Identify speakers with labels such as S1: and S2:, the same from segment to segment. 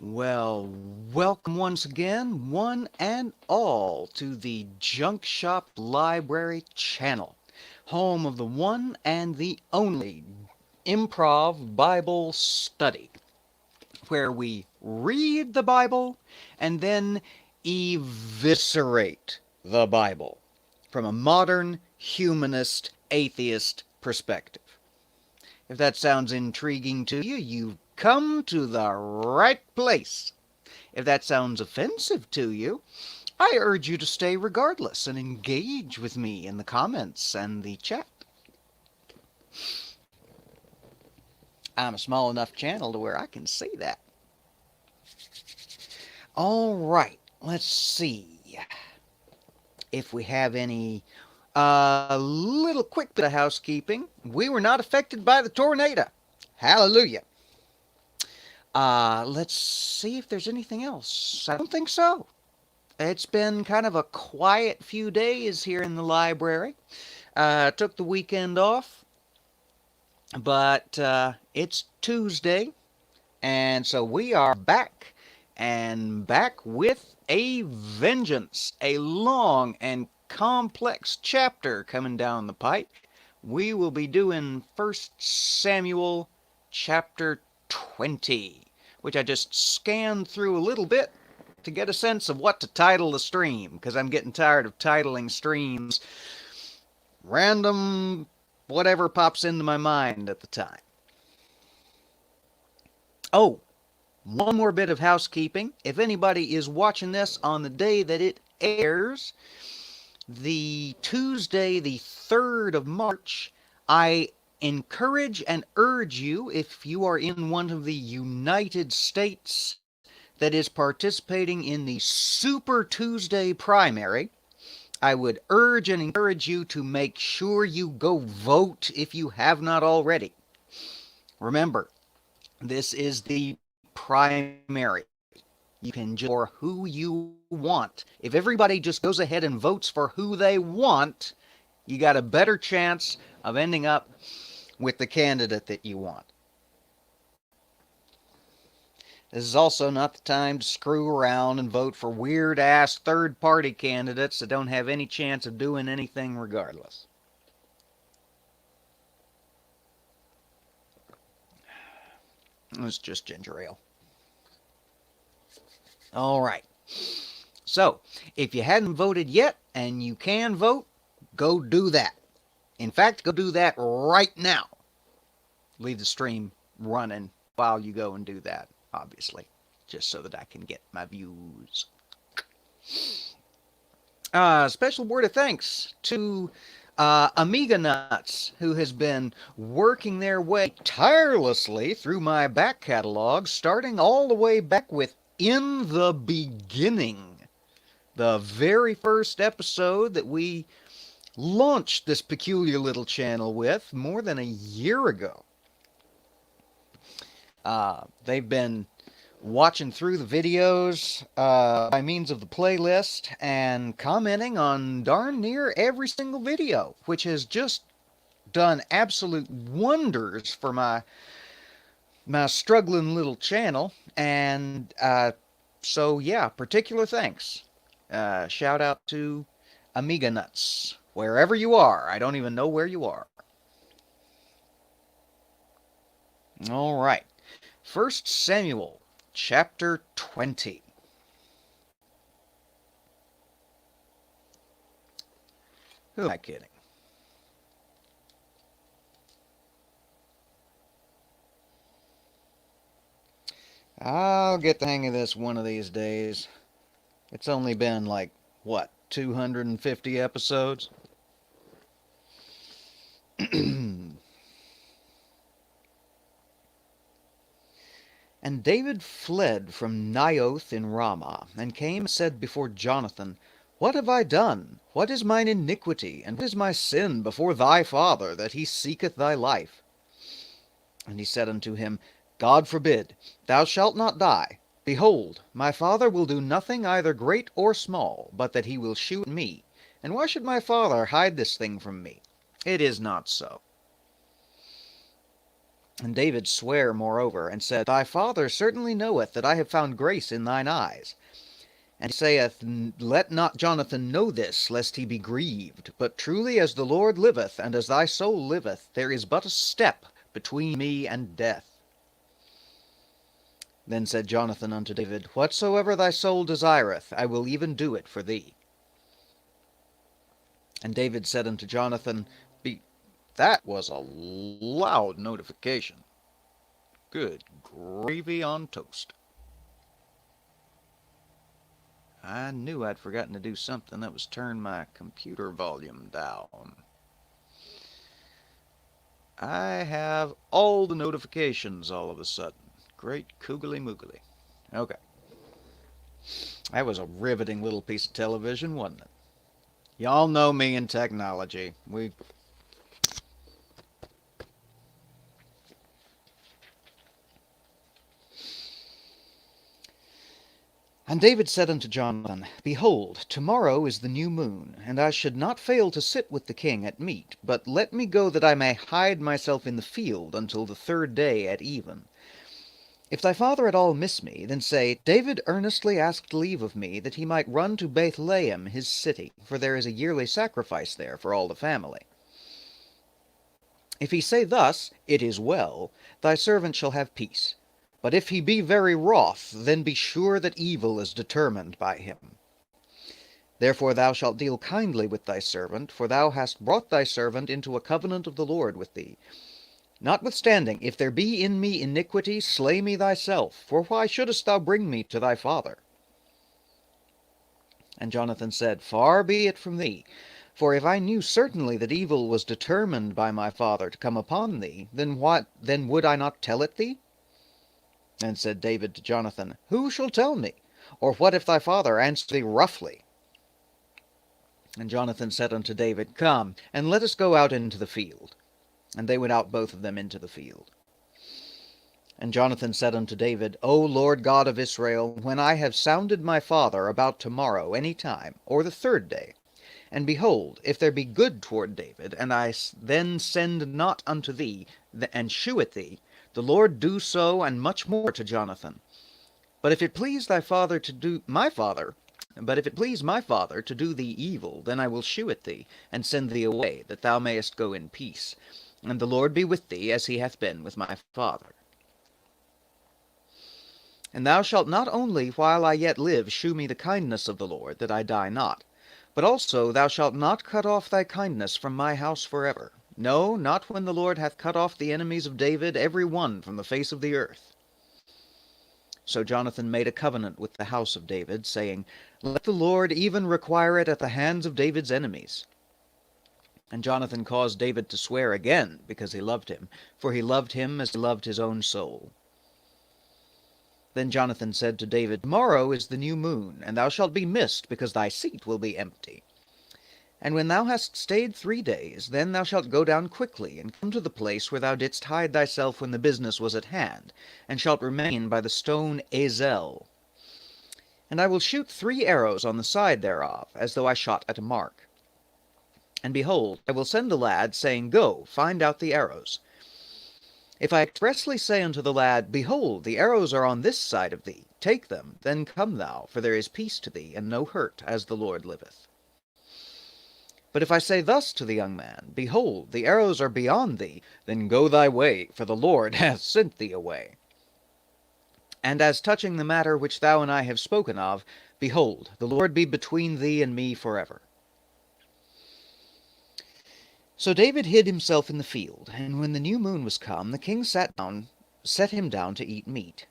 S1: Well, welcome once again, one and all, to the Junk Shop Library channel, home of the one and the only Improv Bible study, where we read the Bible and then eviscerate the Bible from a modern, humanist, atheist perspective. If that sounds intriguing to you, you've come to the right place. If that sounds offensive to you, I urge you to stay regardless and engage with me in the comments and the chat. I'm a small enough channel to where I can say that. All right, let's see if we have any little quick bit of housekeeping. We were not affected by the tornado. Hallelujah. Let's see if there's anything else. I don't think so. It's been kind of a quiet few days here in the library. Took the weekend off, but it's Tuesday, and so we are back, and back with a vengeance. A long and complex chapter coming down the pike. We will be doing 1 Samuel chapter 20, which I just scanned through a little bit to get a sense of what to title the stream, because I'm getting tired of titling streams random whatever pops into my mind at the time. Oh, one more bit of housekeeping. If anybody is watching this on the day that it airs, the Tuesday, the 3rd of March, I encourage and urge you, if you are in one of the United States that is participating in the Super Tuesday primary, I would urge and encourage you to make sure you go vote if you have not already. Remember, this is the primary. You can vote for who you want. If everybody just goes ahead and votes for who they want, you got a better chance of ending up with the candidate that you want. This is also not the time to screw around and vote for weird-ass third-party candidates that don't have any chance of doing anything regardless. It's just ginger ale. All right. So, if you hadn't voted yet and you can vote, go do that. In fact, go do that right now. Leave the stream running while you go and do that, obviously, just so that I can get my views. Special word of thanks to Amiga Nuts, who has been working their way tirelessly through my back catalog, starting all the way back with In the Beginning, the very first episode that we launched this peculiar little channel with more than a year ago. They've been watching through the videos by means of the playlist and commenting on darn near every single video, which has just done absolute wonders for my struggling little channel. And so yeah, particular thanks. Shout out to Amiga Nuts, wherever you are. I don't even know where you are. All right. 1 Samuel chapter 20. Who am I kidding? I'll get the hang of this one of these days. It's only been like, what, 250 episodes? And David fled from Naioth in Ramah, and came and said before Jonathan, What have I done? What is mine iniquity, and what is my sin before thy father, that he seeketh thy life? And he said unto him, God forbid, thou shalt not die. Behold, my father will do nothing either great or small, but that he will shew me. And why should my father hide this thing from me? It is not so. And David sware moreover, and said, Thy father certainly knoweth that I have found grace in thine eyes. And he saith, Let not Jonathan know this, lest he be grieved. But truly as the Lord liveth, and as thy soul liveth, there is but a step between me and death. Then said Jonathan unto David, Whatsoever thy soul desireth, I will even do it for thee. And David said unto Jonathan, That was a loud notification. Good gravy on toast. I knew I'd forgotten to do something. That was turn my computer volume down. I have all the notifications all of a sudden. Great koogly moogly. Okay. That was a riveting little piece of television, wasn't it? Y'all know me in technology. And David said unto Jonathan, Behold, tomorrow is the new moon, and I should not fail to sit with the king at meat, but let me go that I may hide myself in the field until the third day at even. If thy father at all miss me, then say, David earnestly asked leave of me that he might run to Bethlehem his city, for there is a yearly sacrifice there for all the family. If he say thus, It is well, thy servant shall have peace. But if he be very wroth, then be sure that evil is determined by him. Therefore thou shalt deal kindly with thy servant, for thou hast brought thy servant into a covenant of the Lord with thee. Notwithstanding, if there be in me iniquity, slay me thyself, for why shouldest thou bring me to thy father? And Jonathan said, Far be it from thee, for if I knew certainly that evil was determined by my father to come upon thee, then would I not tell it thee? And said David to Jonathan, Who shall tell me? Or what if thy father answer thee roughly? And Jonathan said unto David, Come, and let us go out into the field. And they went out both of them into the field. And Jonathan said unto David, O Lord God of Israel, when I have sounded my father about tomorrow any time, or the third day, and behold, if there be good toward David, and I then send not unto thee, and shew it thee, the Lord do so, and much more to Jonathan. But if it please my father to do thee evil, then I will shew it thee, and send thee away, that thou mayest go in peace. And the Lord be with thee, as he hath been with my father. And thou shalt not only while I yet live shew me the kindness of the Lord, that I die not, but also thou shalt not cut off thy kindness from my house forever. No, not when the Lord hath cut off the enemies of David, every one from the face of the earth. So Jonathan made a covenant with the house of David, saying, Let the Lord even require it at the hands of David's enemies. And Jonathan caused David to swear again, because he loved him, for he loved him as he loved his own soul. Then Jonathan said to David, Tomorrow is the new moon, and thou shalt be missed, because thy seat will be empty. And when thou hast stayed 3 days, then thou shalt go down quickly, and come to the place where thou didst hide thyself when the business was at hand, and shalt remain by the stone Ezel. And I will shoot 3 arrows on the side thereof, as though I shot at a mark. And behold, I will send a lad, saying, Go, find out the arrows. If I expressly say unto the lad, Behold, the arrows are on this side of thee, take them, then come thou, for there is peace to thee, and no hurt, as the Lord liveth. But if I say thus to the young man, Behold, the arrows are beyond thee, then go thy way, for the Lord hath sent thee away. And as touching the matter which thou and I have spoken of, behold, the Lord be between thee and me forever. So David hid himself in the field, and when the new moon was come, the king set him down to eat meat.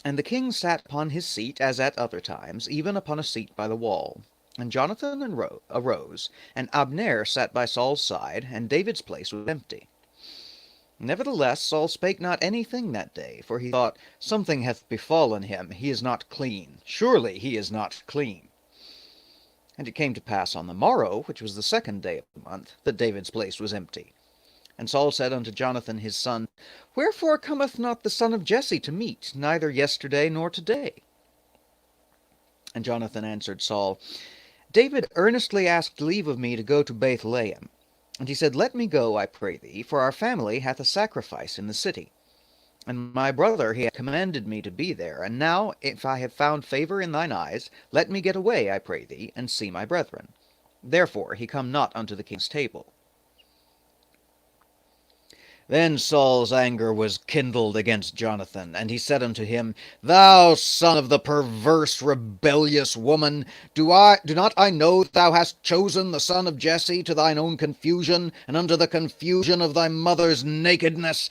S1: And the king sat upon his seat, as at other times, even upon a seat by the wall. And Jonathan arose, and Abner sat by Saul's side, and David's place was empty. Nevertheless Saul spake not anything that day, for he thought, Something hath befallen him, he is not clean. Surely he is not clean. And it came to pass on the morrow, which was the 2nd day of the month, that David's place was empty. And Saul said unto Jonathan his son, Wherefore cometh not the son of Jesse to meat, neither yesterday nor today? And Jonathan answered Saul, David earnestly asked leave of me to go to Bethlehem. And he said, Let me go, I pray thee, for our family hath a sacrifice in the city. And my brother he hath commanded me to be there. And now, if I have found favor in thine eyes, let me get away, I pray thee, and see my brethren. Therefore he come not unto the king's table. Then Saul's anger was kindled against Jonathan, and he said unto him, Thou son of the perverse, rebellious woman, do not I know that thou hast chosen the son of Jesse to thine own confusion, and unto the confusion of thy mother's nakedness?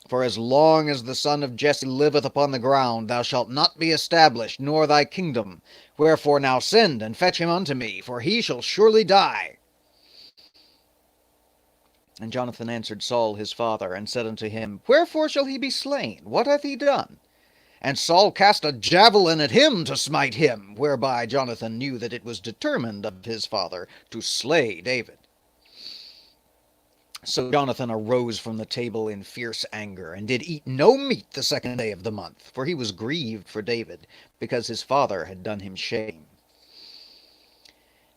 S1: For as long as the son of Jesse liveth upon the ground, thou shalt not be established, nor thy kingdom. Wherefore now send, and fetch him unto me, for he shall surely die. And Jonathan answered Saul his father, and said unto him, Wherefore shall he be slain? What hath he done? And Saul cast a javelin at him to smite him, whereby Jonathan knew that it was determined of his father to slay David. So Jonathan arose from the table in fierce anger, and did eat no meat the second day of the month, for he was grieved for David, because his father had done him shame.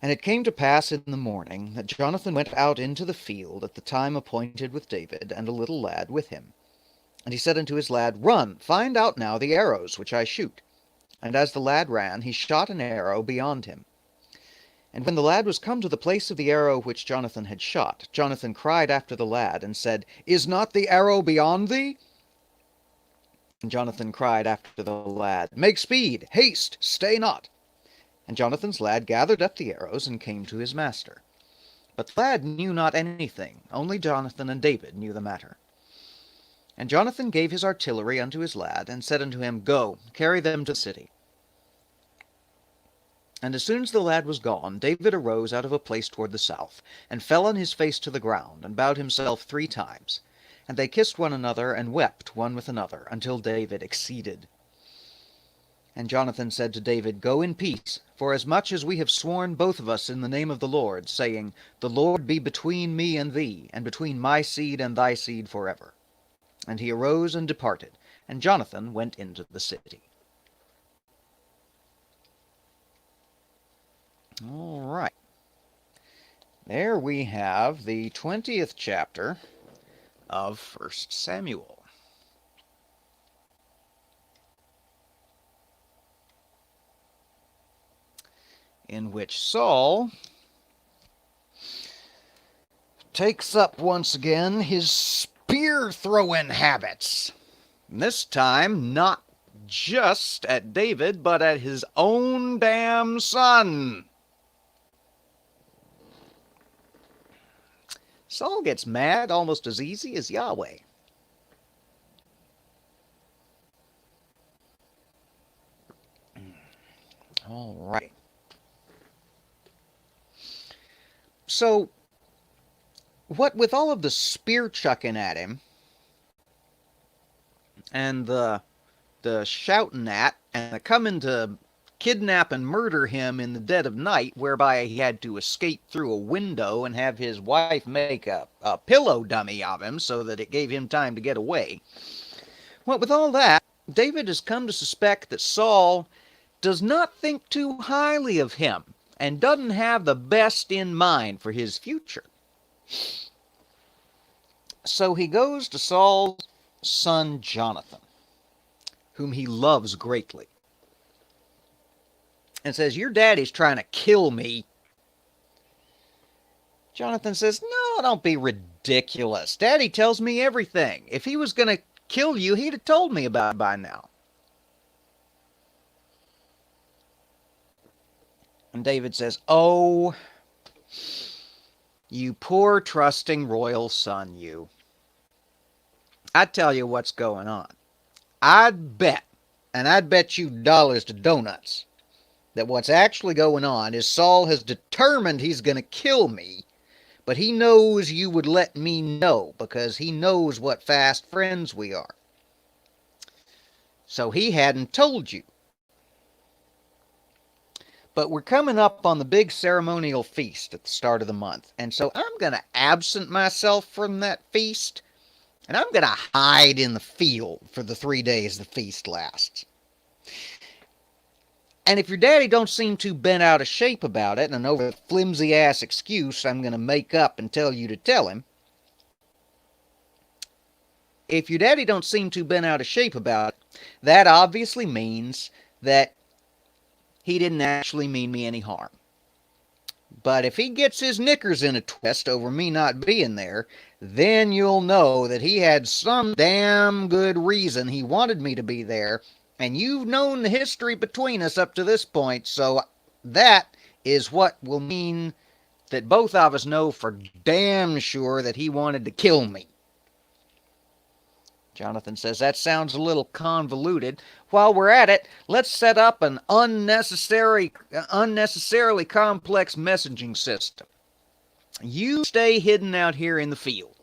S1: And it came to pass in the morning that Jonathan went out into the field at the time appointed with David, and a little lad with him. And he said unto his lad, Run, find out now the arrows which I shoot. And as the lad ran, he shot an arrow beyond him. And when the lad was come to the place of the arrow which Jonathan had shot, Jonathan cried after the lad, and said, Is not the arrow beyond thee? And Jonathan cried after the lad, Make speed, haste, stay not. And Jonathan's lad gathered up the arrows, and came to his master. But the lad knew not anything, only Jonathan and David knew the matter. And Jonathan gave his artillery unto his lad, and said unto him, Go, carry them to the city. And as soon as the lad was gone, David arose out of a place toward the south, and fell on his face to the ground, and bowed himself 3 times. And they kissed one another, and wept one with another, until David exceeded. And Jonathan said to David, Go in peace, for as much as we have sworn both of us in the name of the Lord, saying, The Lord be between me and thee, and between my seed and thy seed forever. And he arose and departed, and Jonathan went into the city. All right. There we have the 20th chapter of 1 Samuel. In which Saul takes up once again his spear-throwing habits. This time, not just at David, but at his own damn son. Saul gets mad almost as easy as Yahweh. All right. So, what with all of the spear chucking at him, and the shouting at, and the coming to kidnap and murder him in the dead of night, whereby he had to escape through a window and have his wife make a pillow dummy of him so that it gave him time to get away. What with all that, David has come to suspect that Saul does not think too highly of him, and doesn't have the best in mind for his future. So he goes to Saul's son Jonathan, whom he loves greatly, and says, Your daddy's trying to kill me. Jonathan says, No, don't be ridiculous. Daddy tells me everything. If he was going to kill you, he'd have told me about it by now. And David says, Oh, you poor trusting royal son, you. I tell you what's going on. I'd bet, and I'd bet you dollars to donuts, that what's actually going on is Saul has determined he's going to kill me, but he knows you would let me know because he knows what fast friends we are. So he hadn't told you. But we're coming up on the big ceremonial feast at the start of the month, and so I'm going to absent myself from that feast, and I'm going to hide in the field for the 3 days the feast lasts. And if your daddy don't seem too bent out of shape about it, and over the flimsy-ass excuse I'm going to make up and tell you to tell him, if your daddy don't seem too bent out of shape about it, that obviously means that he didn't actually mean me any harm. But if he gets his knickers in a twist over me not being there, then you'll know that he had some damn good reason he wanted me to be there, and you've known the history between us up to this point, so that is what will mean that both of us know for damn sure that he wanted to kill me. Jonathan says, that sounds a little convoluted. While we're at it, let's set up an unnecessarily complex messaging system. You stay hidden out here in the field.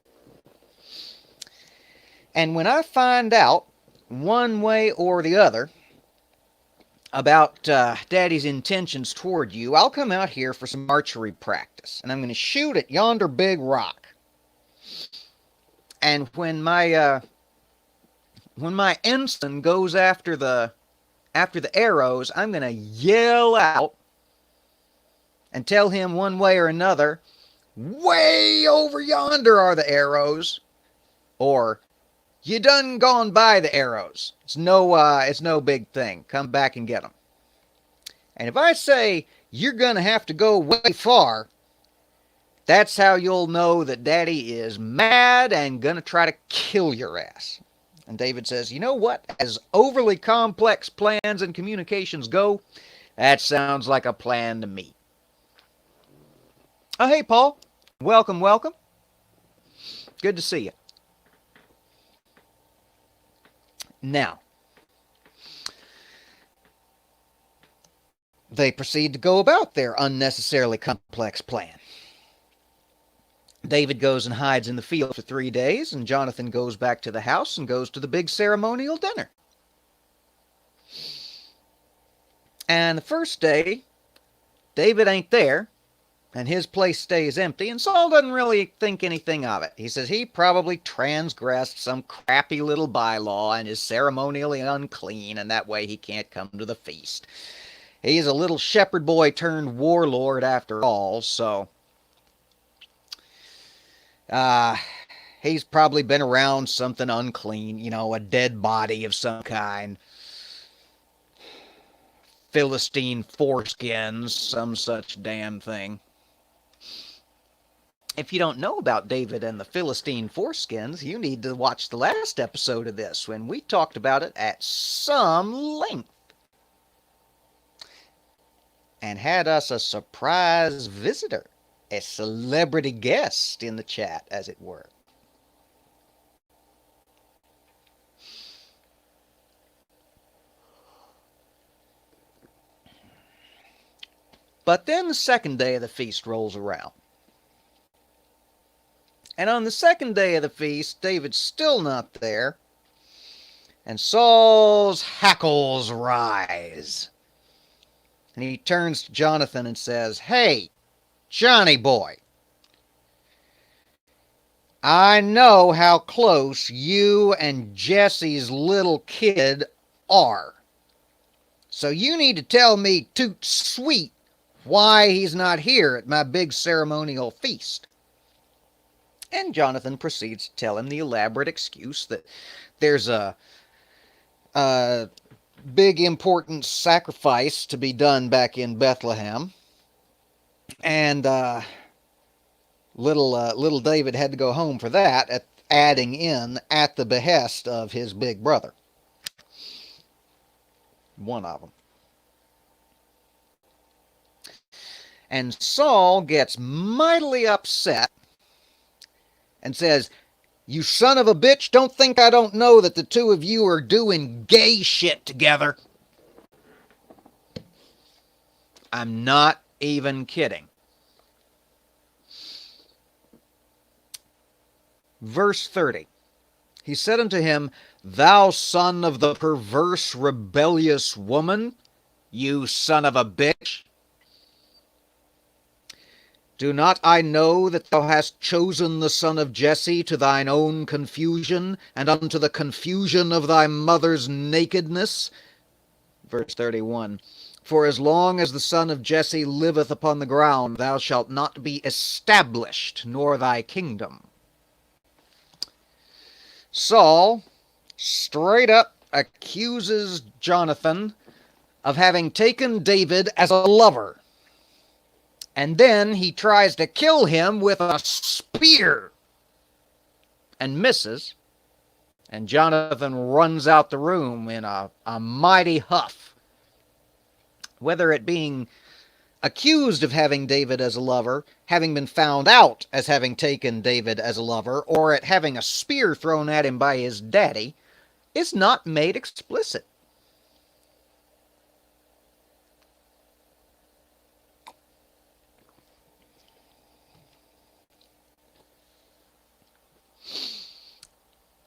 S1: And when I find out, one way or the other, about Daddy's intentions toward you, I'll come out here for some archery practice. And I'm going to shoot at yonder big rock. And when my ensign goes after the arrows, I'm going to yell out and tell him one way or another, way over yonder are the arrows, or you done gone by the arrows. It's no big thing. Come back and get them. And if I say you're going to have to go way far, that's how you'll know that Daddy is mad and going to try to kill your ass. And David says, you know what? As overly complex plans and communications go, that sounds like a plan to me. Oh, hey, Paul. Welcome, welcome. Good to see you. Now, they proceed to go about their unnecessarily complex plan. David goes and hides in the field for 3 days, and Jonathan goes back to the house and goes to the big ceremonial dinner. And the first day, David ain't there, and his place stays empty, and Saul doesn't really think anything of it. He says he probably transgressed some crappy little bylaw and is ceremonially unclean, and that way he can't come to the feast. He's a little shepherd boy turned warlord after all, so he's probably been around something unclean, you know, a dead body of some kind. Philistine foreskins, some such damn thing. If you don't know about David and the Philistine foreskins, you need to watch the last episode of this when we talked about it at some length. And had us a surprise visitor, a celebrity guest in the chat, as it were. But then the second day of the feast rolls around. And on the second day of the feast, David's still not there. And Saul's hackles rise. And he turns to Jonathan and says, hey, Johnny boy, I know how close you and Jesse's little kid are. So you need to tell me toot sweet why he's not here at my big ceremonial feast. And Jonathan proceeds to tell him the elaborate excuse that there's a big important sacrifice to be done back in Bethlehem. And little David had to go home for that, adding in at the behest of his big brother. One of them. And Saul gets mightily upset and says, you son of a bitch, don't think I don't know that the two of you are doing gay shit together. I'm not even kidding. Verse 30. He said unto him, thou son of the perverse, rebellious woman, you son of a bitch. Do not I know that thou hast chosen the son of Jesse to thine own confusion, and unto the confusion of thy mother's nakedness? Verse 31. For as long as the son of Jesse liveth upon the ground, thou shalt not be established, nor thy kingdom. Saul straight up accuses Jonathan of having taken David as a lover. And then he tries to kill him with a spear and misses. And Jonathan runs out the room in a mighty huff. Whether it being accused of having David as a lover, having been found out as having taken David as a lover, or at having a spear thrown at him by his daddy, is not made explicit.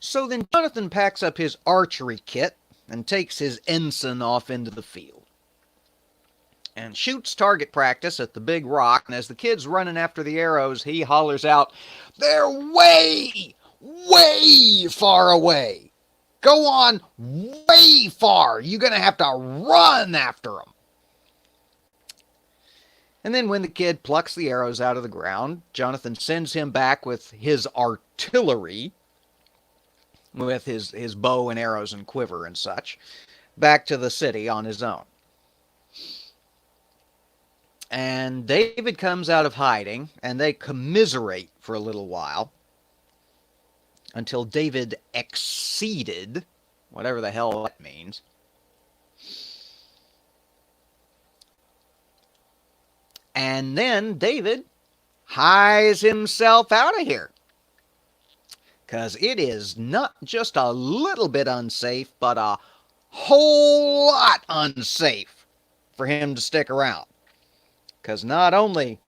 S1: So then Jonathan packs up his archery kit and takes his ensign off into the field and shoots target practice at the big rock. And as the kid's running after the arrows, he hollers out, "They're way, way far away. Go on way far. You're going to have to run after them." And then when the kid plucks the arrows out of the ground, Jonathan sends him back with his artillery, with his bow and arrows and quiver and such, back to the city on his own. And David comes out of hiding, and they commiserate for a little while, until David exceeded, whatever the hell that means. And then David hies himself out of here. Because it is not just a little bit unsafe, but a whole lot unsafe for him to stick around. Because not only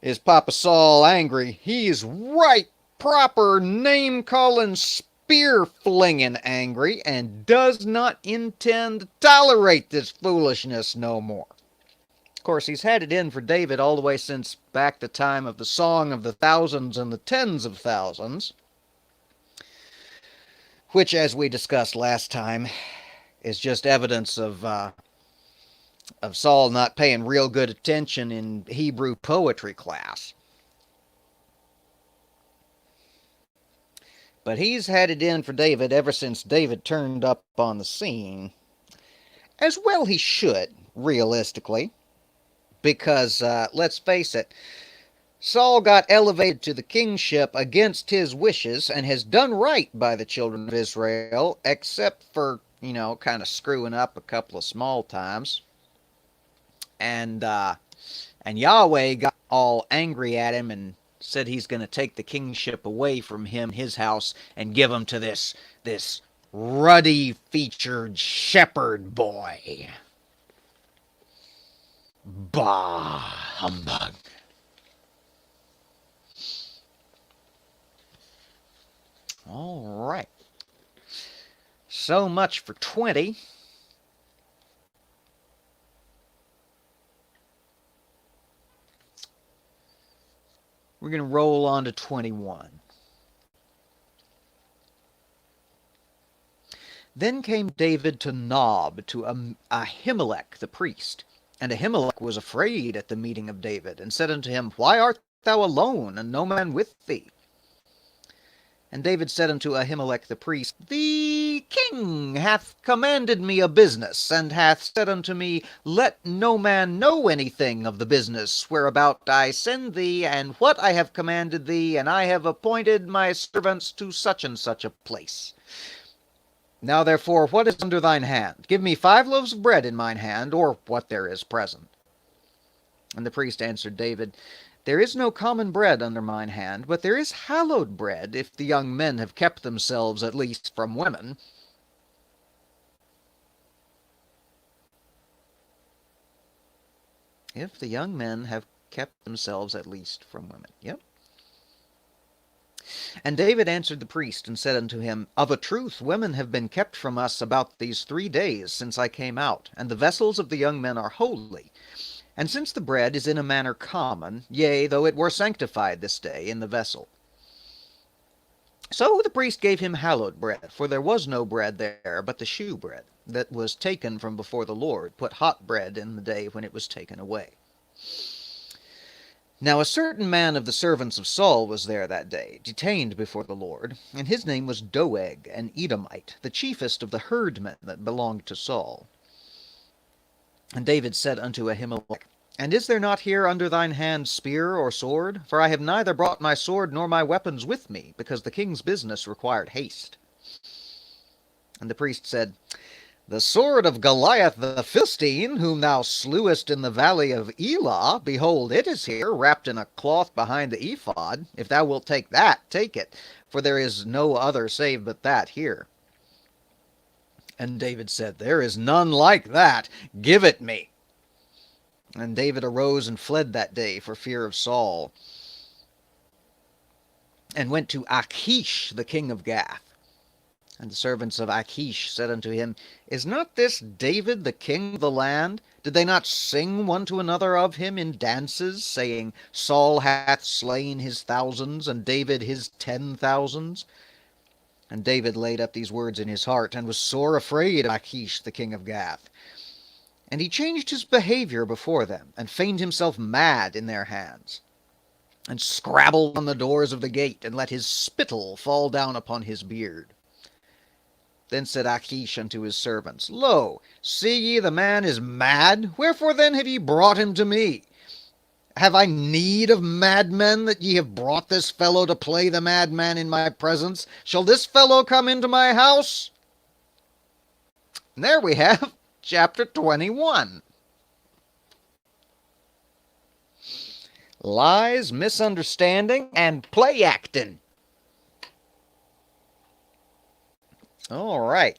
S1: is Papa Saul angry, he's right proper name-calling, spear-flinging angry, and does not intend to tolerate this foolishness no more. Of course, he's had it in for David all the way since back the time of the Song of the Thousands and the Tens of Thousands, which, as we discussed last time, is just evidence of Saul not paying real good attention in Hebrew poetry class. But he's had it in for David ever since David turned up on the scene. As well he should, realistically, because, let's face it, Saul got elevated to the kingship against his wishes and has done right by the children of Israel, except for, kind of screwing up a couple of small times. And Yahweh got all angry at him and said he's going to take the kingship away from him, his house, and give him to this ruddy-featured shepherd boy. Bah, humbug. All right. So much for 20. We're going to roll on to 21. Then came David to Nob, to Ahimelech the priest. And Ahimelech was afraid at the meeting of David, and said unto him, Why art thou alone, and no man with thee? And David said unto Ahimelech the priest, The king hath commanded me a business, and hath said unto me, Let no man know anything of the business whereabout I send thee, and what I have commanded thee, and I have appointed my servants to such and such a place. Now therefore, what is under thine hand? Give me 5 loaves of bread in mine hand, or what there is present. And the priest answered David, There is no common bread under mine hand, but there is hallowed bread, if the young men have kept themselves at least from women. If the young men have kept themselves at least from women. Yep. And David answered the priest, and said unto him, Of a truth women have been kept from us about these 3 days since I came out, and the vessels of the young men are holy. And since the bread is in a manner common, yea, though it were sanctified this day in the vessel. So the priest gave him hallowed bread, for there was no bread there but the shew bread. that was taken from before the Lord, put hot bread in the day when it was taken away. Now a certain man of the servants of Saul was there that day, detained before the Lord, and his name was Doeg, an Edomite, the chiefest of the herdmen that belonged to Saul. And David said unto Ahimelech, And is there not here under thine hand spear or sword? For I have neither brought my sword nor my weapons with me, because the king's business required haste. And the priest said, The sword of Goliath the Philistine, whom thou slewest in the valley of Elah, behold, it is here, wrapped in a cloth behind the ephod. If thou wilt take that, take it, for there is no other save but that here. And David said, There is none like that. Give it me. And David arose and fled that day for fear of Saul, and went to Achish, the king of Gath. And the servants of Achish said unto him, Is not this David the king of the land? Did they not sing one to another of him in dances, saying, Saul hath slain his thousands, and David his 10,000s? And David laid up these words in his heart, and was sore afraid of Achish the king of Gath. And he changed his behavior before them, and feigned himself mad in their hands, and scrabbled on the doors of the gate, and let his spittle fall down upon his beard. Then said Achish unto his servants, Lo, see ye the man is mad? Wherefore then have ye brought him to me? Have I need of madmen, that ye have brought this fellow to play the madman in my presence? Shall this fellow come into my house? And there we have chapter 21. Lies, misunderstanding, and play acting. All right.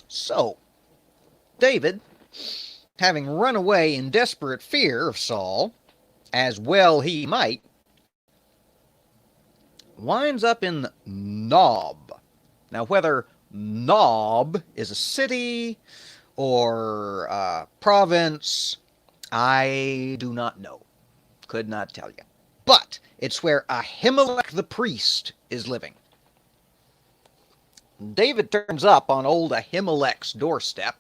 S1: So, David, having run away in desperate fear of Saul, as well he might, winds up in Nob. Now, whether Nob is a city or a province, I do not know. Could not tell you. But it's where Ahimelech the priest is living. David turns up on old Ahimelech's doorstep.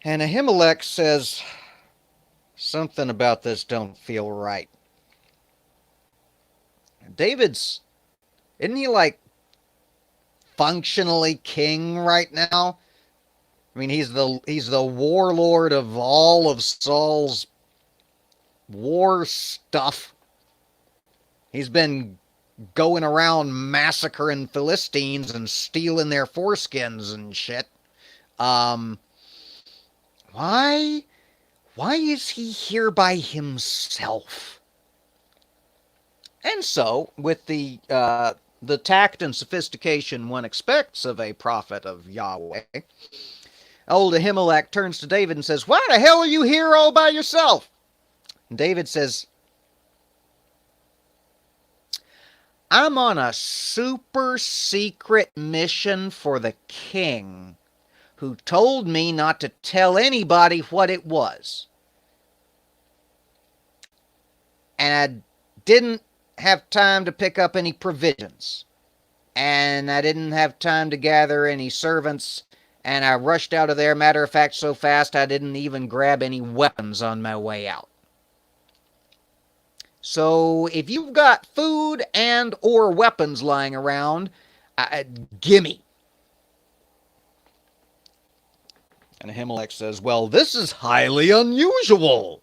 S1: And Ahimelech says, Something about this don't feel right. David's, isn't he like functionally king right now? I mean, he's the warlord of all of Saul's war stuff. He's been going around massacring Philistines and stealing their foreskins and shit. Why is he here by himself? And so, with the tact and sophistication one expects of a prophet of Yahweh, old Ahimelech turns to David and says, Why the hell are you here all by yourself? And David says, I'm on a super secret mission for the king, who told me not to tell anybody what it was. And I didn't have time to pick up any provisions. And I didn't have time to gather any servants. And I rushed out of there, matter of fact, so fast I didn't even grab any weapons on my way out. So if you've got food and or weapons lying around, gimme. And Ahimelech says, Well, this is highly unusual.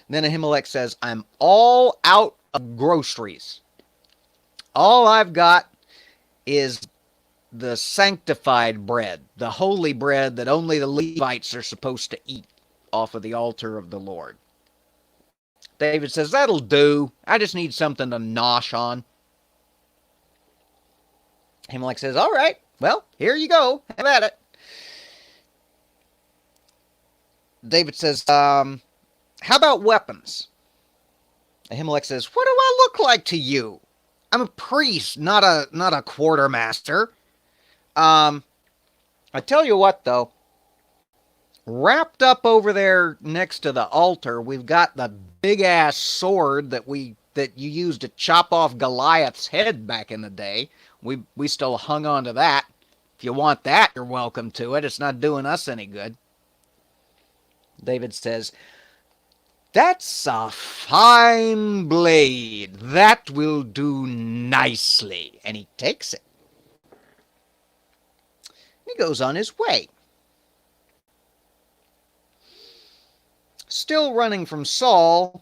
S1: Then Ahimelech says, I'm all out of groceries. All I've got is the sanctified bread, the holy bread that only the Levites are supposed to eat off of the altar of the Lord. David says, That'll do. I just need something to nosh on. Ahimelech says, All right, well, here you go. Have at it. David says, How about weapons? Ahimelech says, What do I look like to you? I'm a priest, not a quartermaster. I tell you what, though. Wrapped up over there next to the altar, we've got the big ass sword that you used to chop off Goliath's head back in the day. We still hung on to that. If you want that, you're welcome to it. It's not doing us any good. David says, "That's a fine blade. That will do nicely." And he takes it. He goes on his way. Still running from Saul,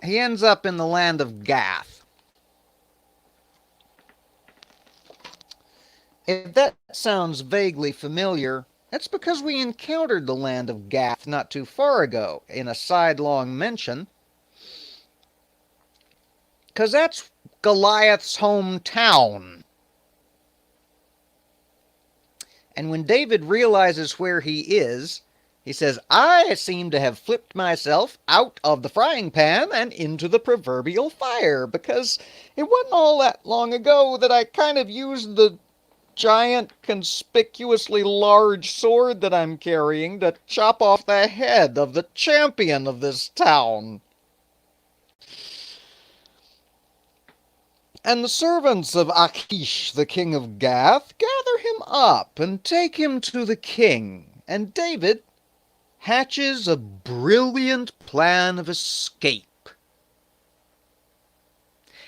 S1: he ends up in the land of Gath. If that sounds vaguely familiar, that's because we encountered the land of Gath not too far ago in a sidelong mention, because that's Goliath's hometown. And when David realizes where he is, he says, "I seem to have flipped myself out of the frying pan and into the proverbial fire, because it wasn't all that long ago that I kind of used the giant, conspicuously large sword that I'm carrying to chop off the head of the champion of this town. And the servants of Achish, the king of Gath, gather him up and take him to the king. And David hatches a brilliant plan of escape.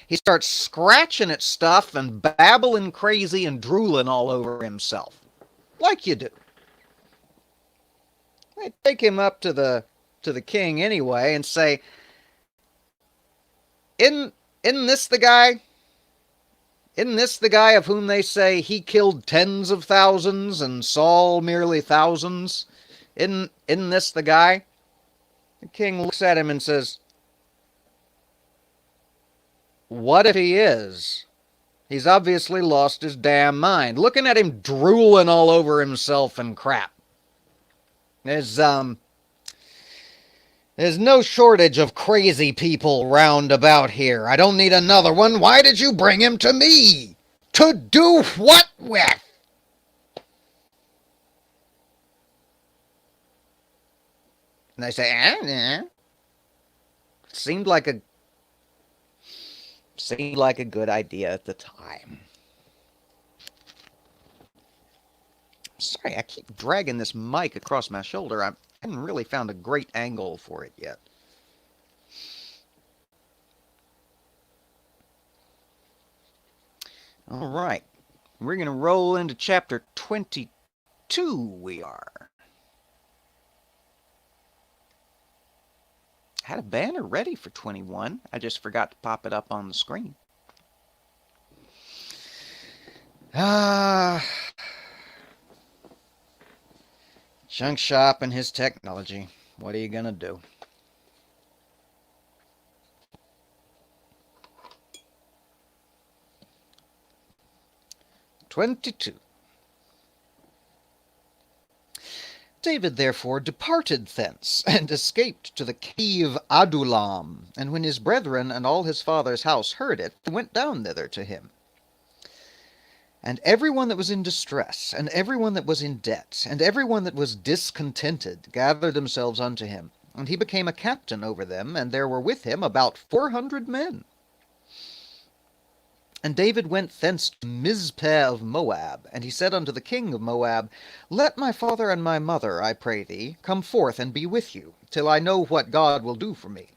S1: He starts scratching at stuff and babbling crazy and drooling all over himself, like you do. They take him up to the king anyway and say, Isn't this the guy? Isn't this the guy of whom they say he killed tens of thousands and Saul merely thousands? Isn't this the guy?" The king looks at him and says, "What if he is? He's obviously lost his damn mind. Looking at him drooling all over himself and crap. There's no shortage of crazy people round about here. I don't need another one. Why did you bring him to me? To do what with?" And they say, Seemed like a good idea at the time. Sorry, I keep dragging this mic across my shoulder. I haven't really found a great angle for it yet. All right, we're going to roll into chapter 22, we are. I had a banner ready for 21. I just forgot to pop it up on the screen. Junk Shop and his technology. What are you going to do? "22. David therefore departed thence, and escaped to the cave Adullam. And when his brethren and all his father's house heard it, they went down thither to him. And every one that was in distress, and every one that was in debt, and every one that was discontented, gathered themselves unto him. And he became a captain over them, and there were with him about 400 men. And David went thence to Mizpeh of Moab, and he said unto the king of Moab, Let my father and my mother, I pray thee, come forth and be with you, till I know what God will do for me.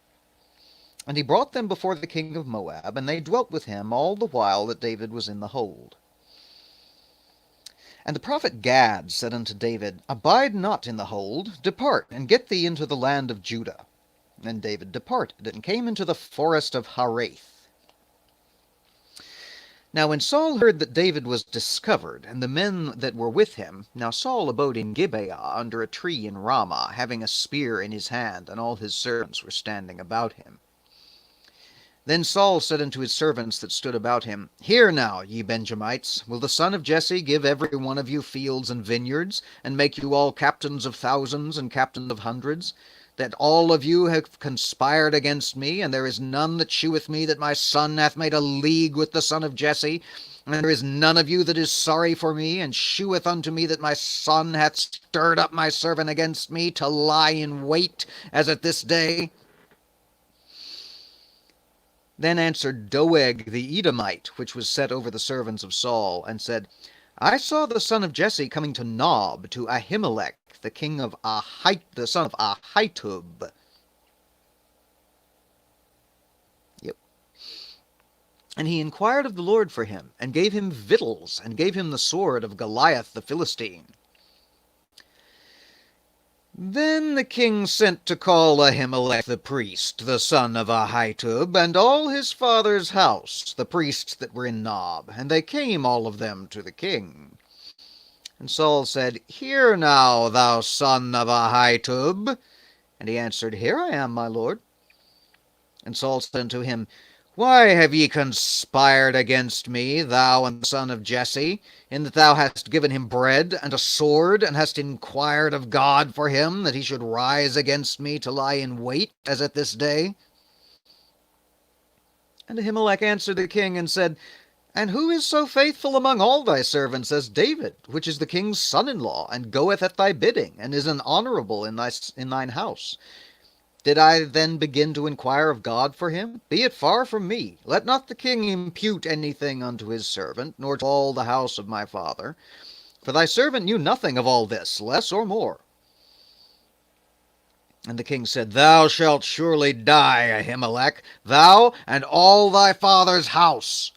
S1: And he brought them before the king of Moab, and they dwelt with him all the while that David was in the hold. And the prophet Gad said unto David, Abide not in the hold, depart, and get thee into the land of Judah. And David departed, and came into the forest of Hareth. Now when Saul heard that David was discovered, and the men that were with him, now Saul abode in Gibeah under a tree in Ramah, having a spear in his hand, and all his servants were standing about him. Then Saul said unto his servants that stood about him, Hear now, ye Benjamites, will the son of Jesse give every one of you fields and vineyards, and make you all captains of thousands and captains of hundreds? That all of you have conspired against me, and there is none that sheweth me that my son hath made a league with the son of Jesse, And there is none of you that is sorry for me, and sheweth unto me that my son hath stirred up my servant against me to lie in wait, as at this day. Then answered Doeg the Edomite, which was set over the servants of Saul, and said, I saw the son of Jesse coming to Nob, to Ahimelech, the king of the son of Ahitub. Yep. And he inquired of the Lord for him, and gave him victuals, and gave him the sword of Goliath the Philistine. Then the king sent to call Ahimelech the priest, the son of Ahitub, and all his father's house, the priests that were in Nob, and they came all of them to the king. And Saul said, Hear now, thou son of Ahitub. And he answered, Here I am, my lord. And Saul said unto him, Why have ye conspired against me, thou and the son of Jesse, in that thou hast given him bread and a sword, and hast inquired of God for him, that he should rise against me to lie in wait, as at this day? And Ahimelech answered the king, and said, And who is so faithful among all thy servants as David, which is the king's son-in-law, and goeth at thy bidding, and is an honourable in thine house? Did I then begin to inquire of God for him? Be it far from me. Let not the king impute anything unto his servant, nor to all the house of my father. For thy servant knew nothing of all this, less or more. And the king said, Thou shalt surely die, Ahimelech, thou and all thy father's house.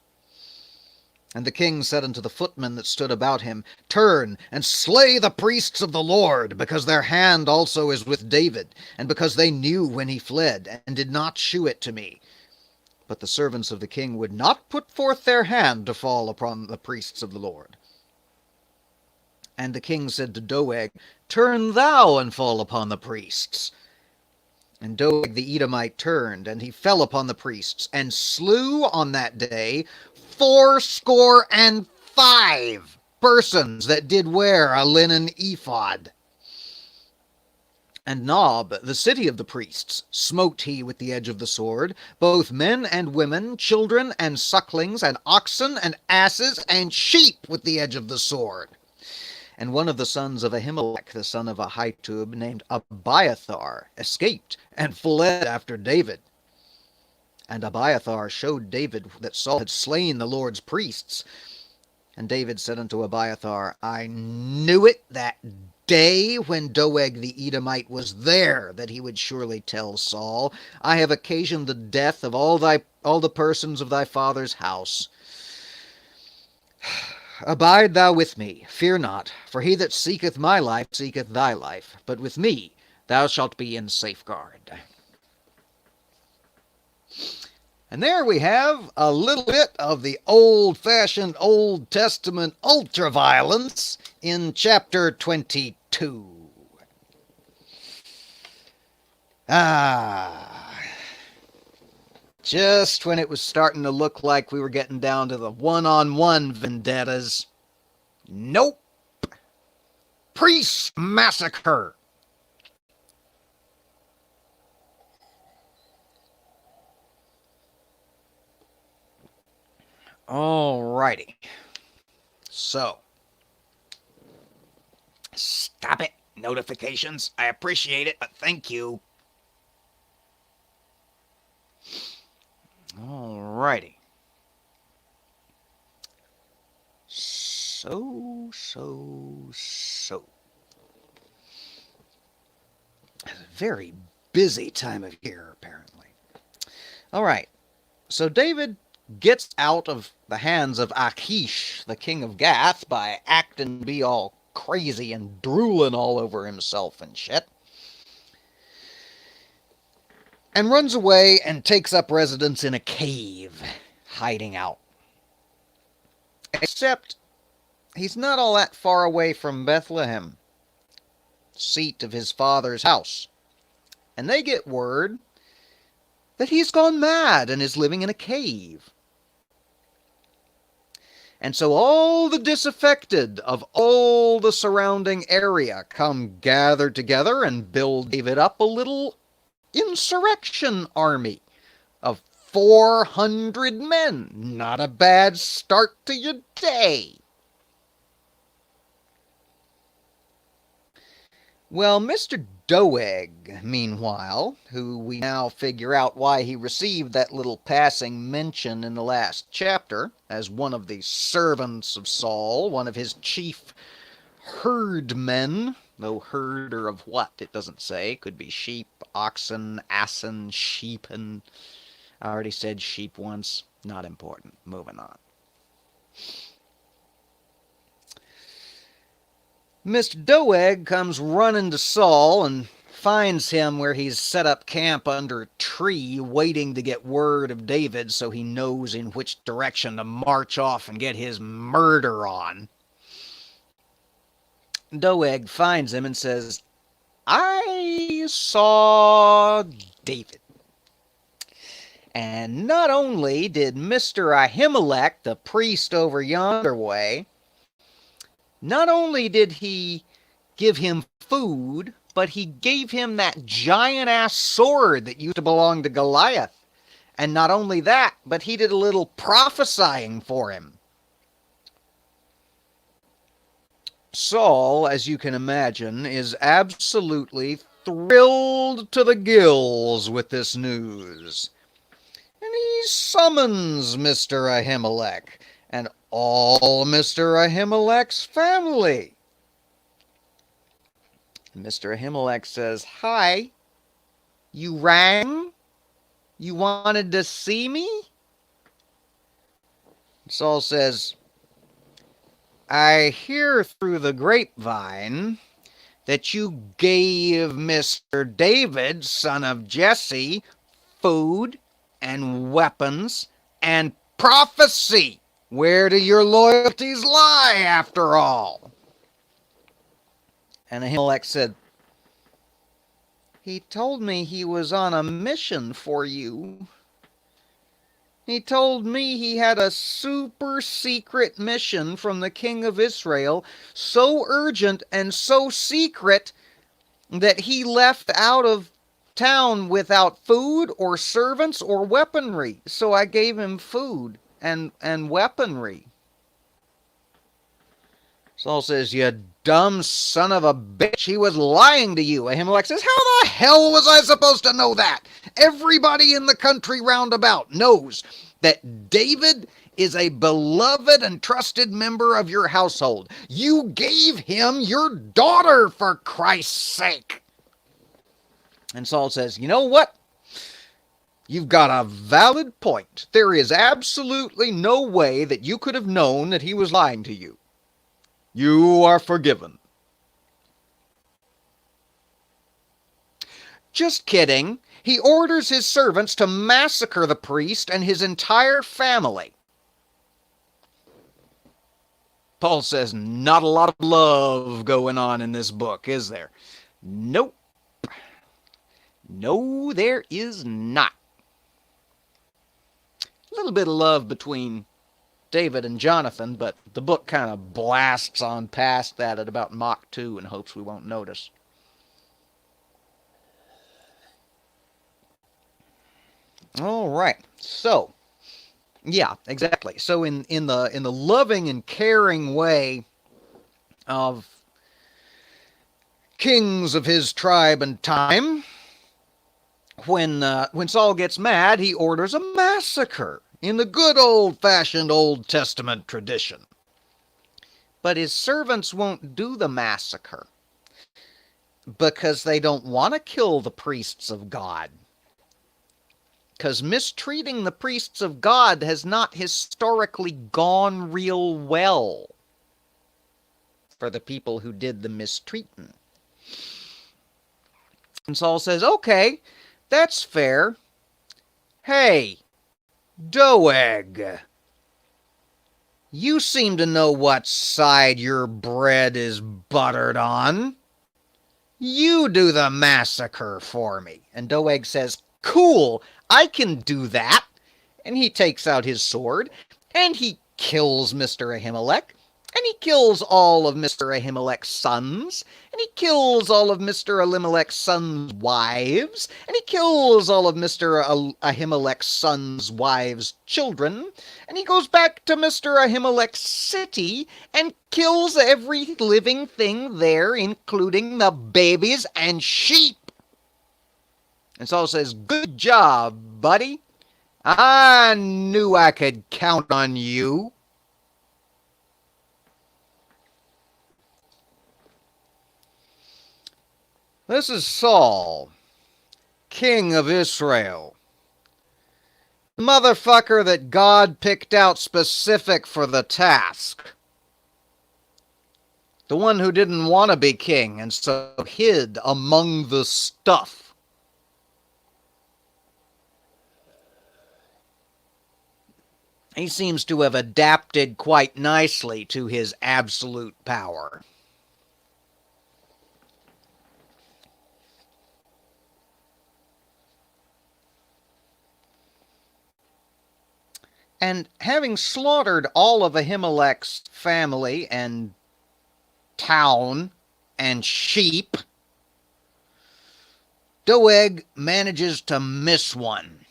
S1: And the king said unto the footmen that stood about him, Turn, and slay the priests of the Lord, because their hand also is with David, and because they knew when he fled, and did not shew it to me. But the servants of the king would not put forth their hand to fall upon the priests of the Lord. And the king said to Doeg, Turn thou, and fall upon the priests. And Doeg the Edomite turned, and he fell upon the priests, and slew on that day 75 persons that did wear a linen ephod. And Nob, the city of the priests, smote he with the edge of the sword, both men and women, children and sucklings, and oxen and asses and sheep with the edge of the sword. And one of the sons of Ahimelech, the son of Ahitub, named Abiathar, escaped and fled after David. And Abiathar showed David that Saul had slain the Lord's priests. And David said unto Abiathar, I knew it that day when Doeg the Edomite was there, that he would surely tell Saul, I have occasioned the death of all the persons of thy father's house. Abide thou with me, fear not, for he that seeketh my life seeketh thy life, but with me thou shalt be in safeguard. And there we have a little bit of the old-fashioned Old Testament ultraviolence in chapter 22. Just when it was starting to look like we were getting down to the one-on-one vendettas. Nope. Priest massacre. Alrighty. So. Stop it. Notifications. I appreciate it, but thank you. Alrighty. So. It's a very busy time of year, apparently. Alright. So David gets out of the hands of Achish, the king of Gath, by acting to be all crazy and drooling all over himself and shit. And runs away and takes up residence in a cave, hiding out. Except, he's not all that far away from Bethlehem, seat of his father's house. And they get word that he's gone mad and is living in a cave. And so all the disaffected of all the surrounding area come gathered together and build David up a little insurrection army of 400 men. Not a bad start to your day. Well, Mr. Doeg, meanwhile, who we now figure out why he received that little passing mention in the last chapter as one of the servants of Saul, one of his chief herdmen, though herder of what, it doesn't say. Could be sheep, oxen, assen, sheep, and I already said sheep once. Not important. Moving on. Mr. Doeg comes running to Saul and finds him where he's set up camp under a tree waiting to get word of David so he knows in which direction to march off and get his murder on. Doeg finds him and says, I saw David. And not only did Mr. Ahimelech, the priest over yonder way, not only did he give him food, but he gave him that giant-ass sword that used to belong to Goliath. And not only that, but he did a little prophesying for him. Saul, as you can imagine, is absolutely thrilled to the gills with this news. And he summons Mr. Ahimelech and all Mr. Ahimelech's family. Mr. Ahimelech says, Hi, you rang? You wanted to see me? Saul says, I hear through the grapevine that you gave Mr. David, son of Jesse, food and weapons and prophecy. Where do your loyalties lie, after all? And Ahimelech said, He told me he was on a mission for you. He told me he had a super secret mission from the king of Israel, so urgent and so secret that he left out of town without food or servants or weaponry. So I gave him food and weaponry. Saul says, You dumb son of a bitch, he was lying to you. Ahimelech says, How the hell was I supposed to know that? Everybody in the country round about knows that David is a beloved and trusted member of your household. You gave him your daughter, for Christ's sake. And Saul says, You know what? You've got a valid point. There is absolutely no way that you could have known that he was lying to you. You are forgiven. Just kidding. He orders his servants to massacre the priest and his entire family. Paul says, not a lot of love going on in this book, is there? Nope. No, there is not. A little bit of love between David and Jonathan, but the book kind of blasts on past that at about Mach 2 and hopes we won't notice. All right, so yeah, exactly. So in the loving and caring way of kings of his tribe and time, when Saul gets mad, he orders a massacre in the good old-fashioned Old Testament tradition. But his servants won't do the massacre because they don't want to kill the priests of God. Because mistreating the priests of God has not historically gone real well for the people who did the mistreating. And Saul says, okay, that's fair. Hey, Doeg, you seem to know what side your bread is buttered on. You do the massacre for me. And Doeg says, cool, I can do that. And he takes out his sword, and he kills Mr. Ahimelech, And he kills all of Mr. Ahimelech's sons, and he kills all of Mr. Elimelech's sons' wives, and he kills all of Mr. Ahimelech's sons' wives' children, and he goes back to Mr. Ahimelech's city and kills every living thing there, including the babies and sheep. And Saul says, "Good job, buddy. I knew I could count on you." This is Saul, king of Israel. The motherfucker that God picked out specific for the task. The one who didn't want to be king and so hid among the stuff. He seems to have adapted quite nicely to his absolute power. And having slaughtered all of Ahimelech's family and town and sheep, Doeg manages to miss one.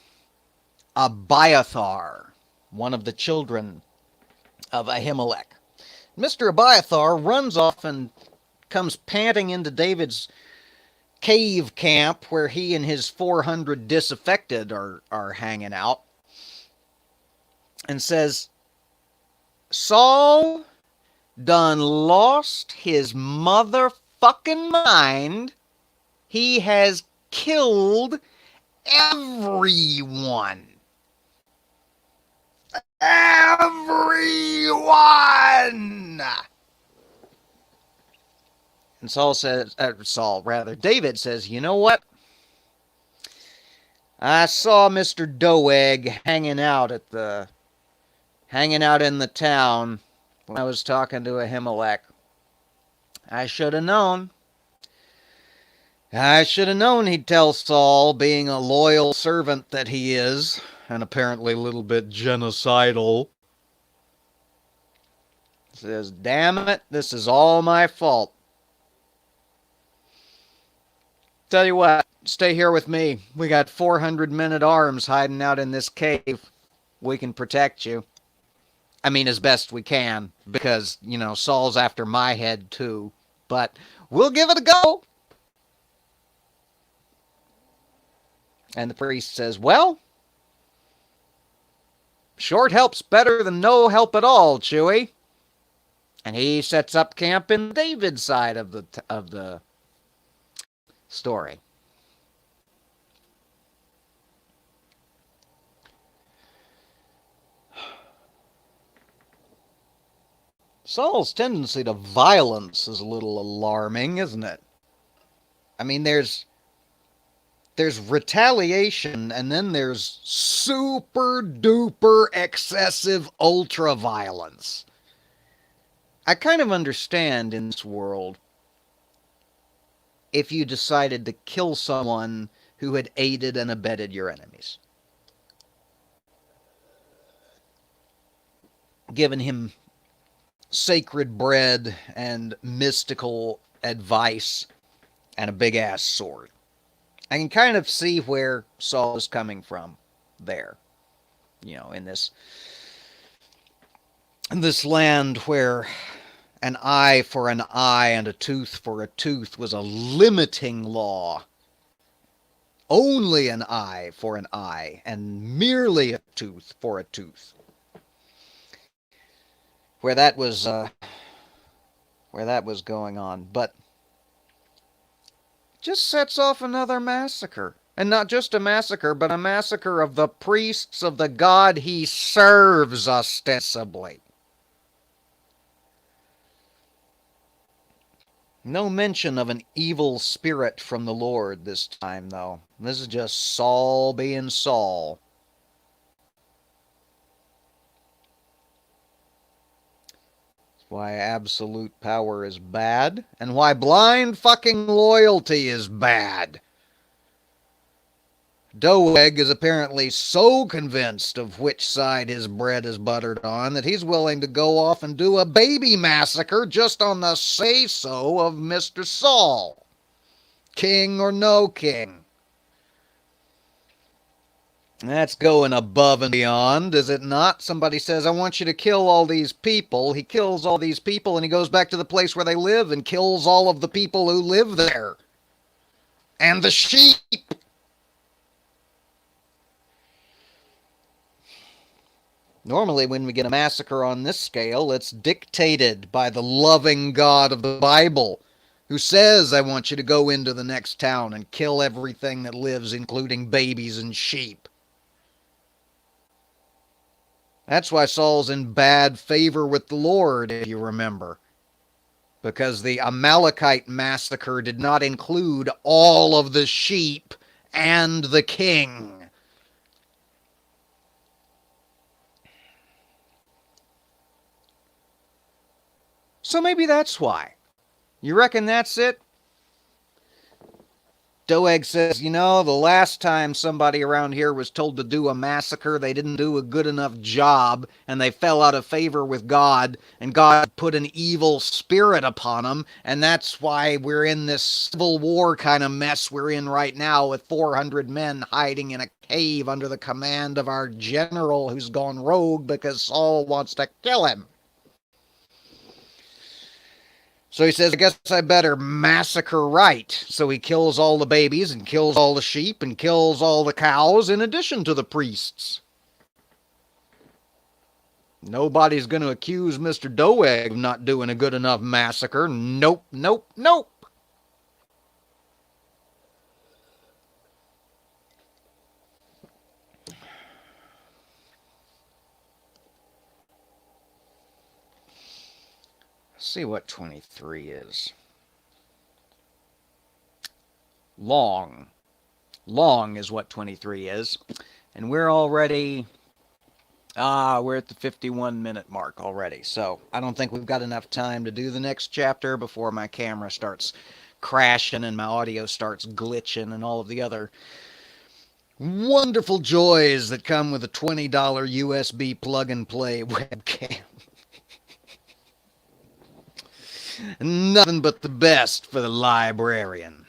S1: Abiathar, one of the children of Ahimelech. Mr. Abiathar runs off and comes panting into David's cave camp where he and his 400 disaffected are hanging out, and says, "Saul done lost his motherfucking mind. He has killed everyone. Everyone!" And David says, "You know what? I saw Mr. Doeg hanging out in the town when I was talking to Ahimelech. I should have known. I should have known he'd tell Saul, being a loyal servant that he is, and apparently a little bit genocidal." He says, "Damn it, this is all my fault. Tell you what, stay here with me. We got 400 men-at-arms hiding out in this cave. We can protect you. I mean, as best we can, because, Saul's after my head too. But we'll give it a go." And the priest says, "Well, short help's better than no help at all, Chewie." And he sets up camp in David's side of the story. Saul's tendency to violence is a little alarming, isn't it? I mean, there's retaliation, and then there's super duper excessive ultra violence. I kind of understand in this world if you decided to kill someone who had aided and abetted your enemies, given him sacred bread and mystical advice and a big-ass sword. I can kind of see where Saul is coming from there. In this land where an eye for an eye and a tooth for a tooth was a limiting law. Only an eye for an eye and merely a tooth for a tooth. Where that was going on, but just sets off another massacre. And not just a massacre, but a massacre of the priests of the God he serves, ostensibly. No mention of an evil spirit from the Lord this time, though. This is just Saul being Saul. Why absolute power is bad, and why blind fucking loyalty is bad. Doeg is apparently so convinced of which side his bread is buttered on that he's willing to go off and do a baby massacre just on the say-so of Mr. Saul, king or no king. That's going above and beyond, is it not? Somebody says, I want you to kill all these people. He kills all these people and he goes back to the place where they live and kills all of the people who live there. And the sheep. Normally, when we get a massacre on this scale, it's dictated by the loving God of the Bible, who says, I want you to go into the next town and kill everything that lives, including babies and sheep. That's why Saul's in bad favor with the Lord, if you remember. Because the Amalekite massacre did not include all of the sheep and the king. So maybe that's why. You reckon that's it? Doeg says, you know, the last time somebody around here was told to do a massacre, they didn't do a good enough job, and they fell out of favor with God, and God put an evil spirit upon them, and that's why we're in this civil war kind of mess we're in right now with 400 men hiding in a cave under the command of our general who's gone rogue because Saul wants to kill him. So he says, I guess I better massacre right. So he kills all the babies and kills all the sheep and kills all the cows in addition to the priests. Nobody's going to accuse Mr. Doeg of not doing a good enough massacre. Nope, nope, nope. Let's see what 23 is. Long. Long is what 23 is. And we're already, we're at the 51-minute mark already. So I don't think we've got enough time to do the next chapter before my camera starts crashing and my audio starts glitching and all of the other wonderful joys that come with a $20 USB plug-and-play webcam. Nothing but the best for the librarian.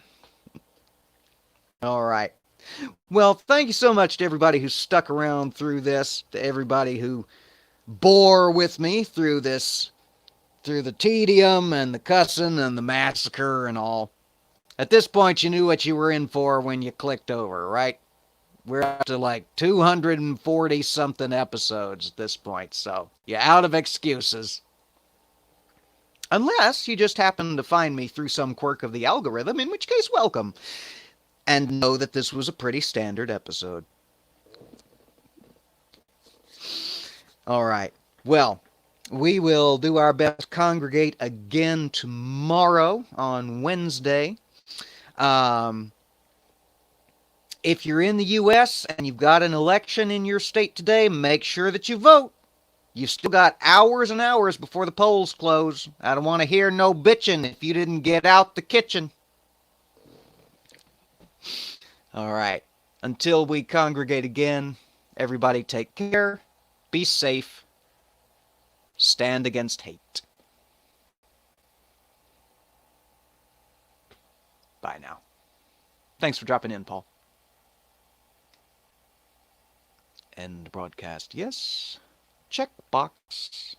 S1: All right. Well, thank you so much to everybody who stuck around through this, to everybody who bore with me through this, through the tedium and the cussing and the massacre and all. At this point, you knew what you were in for when you clicked over, right? We're up to like 240-something episodes at this point, so you're out of excuses. Unless you just happen to find me through some quirk of the algorithm, in which case, welcome. And know that this was a pretty standard episode. All right. Well, we will do our best to congregate again tomorrow on Wednesday. If you're in the U.S. and you've got an election in your state today, make sure that you vote. You've still got hours and hours before the polls close. I don't want to hear no bitching if you didn't get out the kitchen. All right. Until we congregate again, everybody take care, be safe, stand against hate. Bye now. Thanks for dropping in, Paul. End broadcast. Yes. Checkbox.